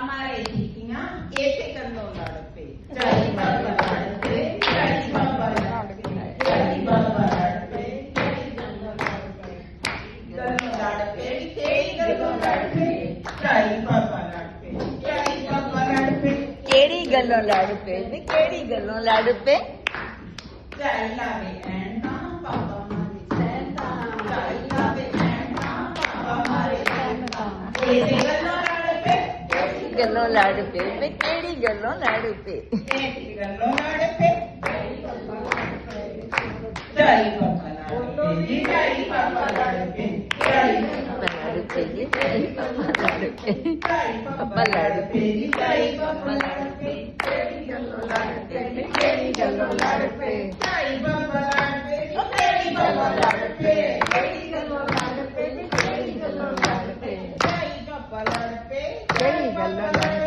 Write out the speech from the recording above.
ਮਾਰੇ ਜੀਤੀਆਂ ਇਸੇ ਗੱਲੋਂ ਲੜ ਪਏ। ਝਾਈ ਬਾਬਾ ਲੜ ਪਏ, ਝਾਈ ਬਾਬਾ ਲੜ ਪਏ, ਝਾਈ ਬਾਬਾ ਲੜ ਪਏ, ਝਾਈ ਗੱਲੋਂ ਲੜ ਪਏ, ਗੱਲੋਂ ਲੜ ਪਏ, ਕਿਹੜੀ ਗੱਲੋਂ ਲੜ ਪਏ। ਝਾਈ ਬਾਬਾ ਲੜ ਪਏ, ਝਾਈ ਬਾਬਾ ਲੜ ਪਏ, ਕਿਹੜੀ ਗੱਲੋਂ ਲੜ ਪਏ ਨੀ ਕਿਹੜੀ ਗੱਲੋਂ ਲੜ ਪਏ। ਝਾਈ ਲਾਵੇ ਐਂਡਾ ਬਾਬਾ ਮਾਰੇ ਸੈਂਦਾ, ਝਾਈ ਲਾਵੇ ਐਂਡਾ ਬਾਬਾ ਮਾਰੇ ਸੈਂਦਾ, ਇਸੇ ਗੱਲੋਂ ਲੜ ਪਏ। ਗੱਲੋਂ ਲੜ ਪਏ ਵੇ ਕਿਹੜੀ ਗੱਲੋਂ ਲੜ ਪਏ। ਇਸੇ ਗੱਲੋਂ ਲੜ ਪਏ। ਝਾਈ ਬਾਬਾ ਲੜ ਪਏ ਜੀ, ਝਾਈ ਬਾਬਾ ਲੜ ਪਏ, ਝਾਈ ਬਾਬਾ ਲੜ ਪਏ ਜੀ ਝਾਈ ਬਾਬਾ ਲੜ ਪਏ। ਝਾਈ ਬਾਬਾ ਲੜ ਪਏ ਜੀ, ਝਾਈ ਬਾਬਾ ਲੜ ਪਏ, ਕਿਹੜੀ ਗੱਲੋਂ ਲੜ ਪਏ, ਕਿਹੜੀ ਗੱਲੋਂ ਲੜ ਪਏ। ਝਾਈ ਬਾਬਾ ਲੜ ਪਏ ਜੀ, ਕਿਹੜੀ ਗੱਲੋਂ ਲੜ ਪਏ, ਕਿਹੜੀ ਗੱਲੋਂ ਲੜ ਪਏ ਜੀ, ਕਿਹੜੀ ਗੱਲੋਂ ਲੜ ਪਏ। ਝਾਈ ਬਾਬਾ ਲੜ ਪਏ, ਕਿਹੜੀ ਗੱਲੋਂ ਲੜ